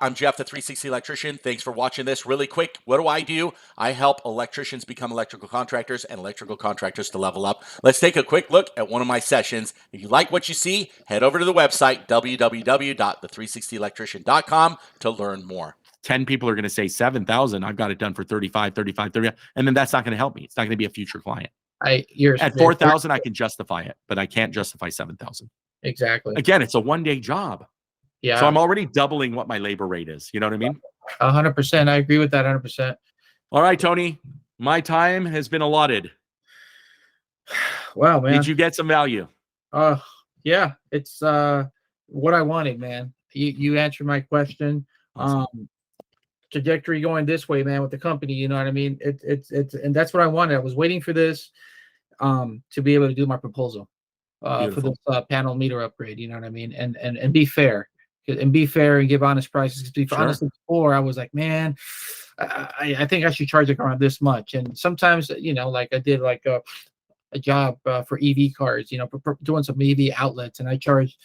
I'm Jeff, the 360 Electrician. Thanks for watching this. Really quick, what do? I help electricians become electrical contractors and electrical contractors to level up. Let's take a quick look at one of my sessions. If you like what you see, head over to the website, www.the360electrician.com, to learn more. 10 people are going to say 7,000. I've got it done for 35, 35, 30. And then that's not going to help me. It's not going to be a future client. At 4,000, I can justify it, but I can't justify 7,000. Exactly. Again, it's a one-day job. Yeah. So I'm already doubling what my labor rate is. You know what I mean? 100%. I agree with that 100%. All right, Tony, my time has been allotted. Wow, man. Did you get some value? Yeah, it's what I wanted, man. You answered my question. Awesome. Trajectory going this way, man, with the company, you know what I mean? It's and that's what I wanted. I was waiting for this to be able to do my proposal for this panel meter upgrade, you know what I mean? And be fair. And be fair and give honest prices. Because honestly, before I was like, man, I think I should charge like around this much. And sometimes, you know, like I did like a job for EV cars, you know, doing some EV outlets, and I charged.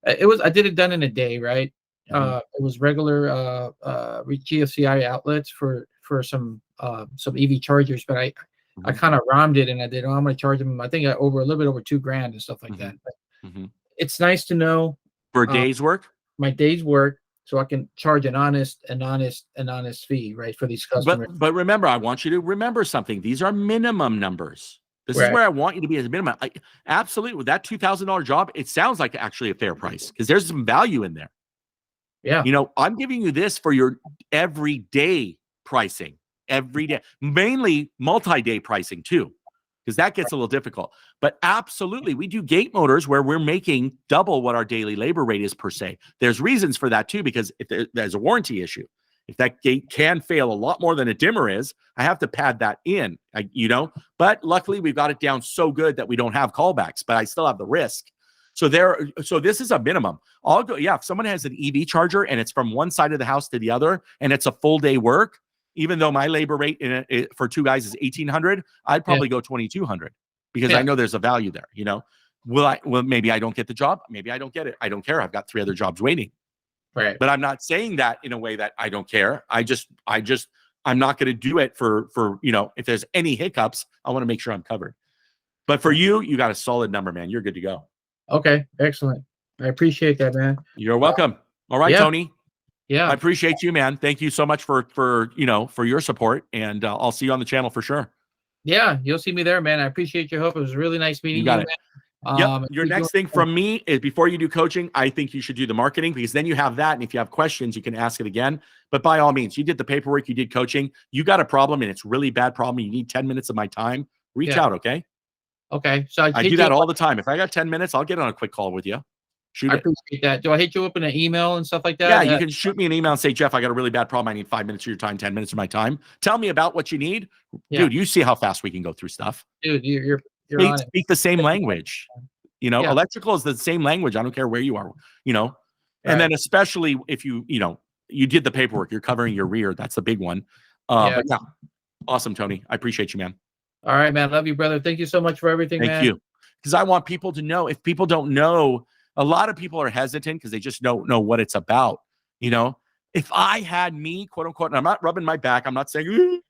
I did it done in a day, right? It was regular GFCI outlets for some EV chargers, but I kind of ROM'd it, and I did. I'm going to charge them. I think a little bit over $2,000 and stuff like that. But it's nice to know for a day's work. My day's work, so I can charge an honest fee, right, for these customers. But remember, I want you to remember something. These are minimum numbers. This is where I want you to be as a minimum. Absolutely, with that $2,000 job, it sounds like actually a fair price because there's some value in there. Yeah, you know, I'm giving you this for your everyday pricing, every day, mainly multi-day pricing too, because that gets a little difficult. But absolutely, we do gate motors where we're making double what our daily labor rate is per se. There's reasons for that too, because if there's a warranty issue, if that gate can fail a lot more than a dimmer is, I have to pad that in, you know. But luckily, we've got it down so good that we don't have callbacks, but I still have the risk. So this is a minimum. I'll go, yeah, if someone has an EV charger and it's from one side of the house to the other and it's a full day work, even though my labor rate for two guys is $1,800, I'd probably go $2,200 because I know there's a value there, you know. Well, maybe I don't get the job. Maybe I don't get it. I don't care. I've got 3 other jobs waiting. Right. But I'm not saying that in a way that I don't care. I'm not going to do it for, you know, if there's any hiccups, I want to make sure I'm covered. But for you got a solid number, man. You're good to go. Okay, excellent. I appreciate that, man. You're welcome. All right, Tony. Yeah, I appreciate you, man. Thank you so much for your support, and I'll see you on the channel for sure. Yeah, you'll see me there, man. I appreciate your help. It was really nice meeting you. Man. Your next thing from me is before you do coaching, I think you should do the marketing because then you have that, and if you have questions, you can ask it again. But by all means, you did the paperwork, you did coaching, you got a problem, and it's a really bad problem. You need 10 minutes of my time. Reach out, okay? Okay, so I do that all the time. If I got 10 minutes, I'll get on a quick call with you. I appreciate that. Do I hit you up in an email and stuff like that? Yeah, you can shoot me an email and say, Jeff, I got a really bad problem. I need 5 minutes of your time, 10 minutes of my time. Tell me about what you need. Dude, you see how fast we can go through stuff. Dude, you're speak the same language. You know, electrical is the same language. I don't care where you are, you know. And then especially if you did the paperwork, you're covering your rear. That's the big one. But yeah, awesome, Tony. I appreciate you, man. All right, man. Love you, brother. Thank you so much for everything, man. Thank you. Because I want people to know. If people don't know, a lot of people are hesitant because they just don't know what it's about. You know, if I had me, quote unquote, and I'm not rubbing my back, I'm not saying,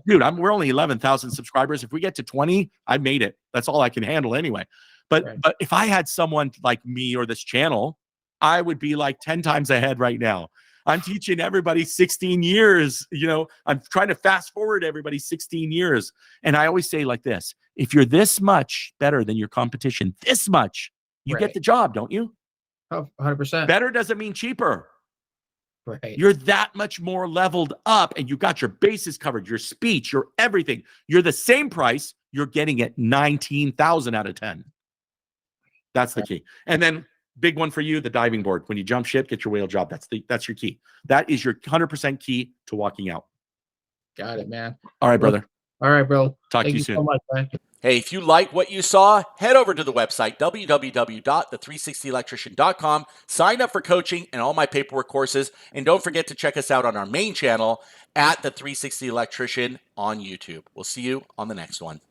dude, we're only 11,000 subscribers. If we get to 20, I made it. That's all I can handle anyway. But if I had someone like me or this channel, I would be like 10 times ahead right now. I'm teaching everybody 16 years. You know, I'm trying to fast forward everybody 16 years. And I always say like this, if you're this much better than your competition, this much, you get the job, don't you? 100%. Better doesn't mean cheaper. Right. You're that much more leveled up and you got your bases covered, your speech, your everything. You're the same price. You're getting it 19,000 out of 10. That's the key. And then big one for you, the diving board. When you jump ship, get your whale job. That's your key. That is your 100% key to walking out. Got it, man. All right, brother. All right, bro. Talk to you soon. So much, man. Hey, if you like what you saw, head over to the website, www.the360electrician.com. Sign up for coaching and all my paperwork courses. And don't forget to check us out on our main channel at the 360 Electrician on YouTube. We'll see you on the next one.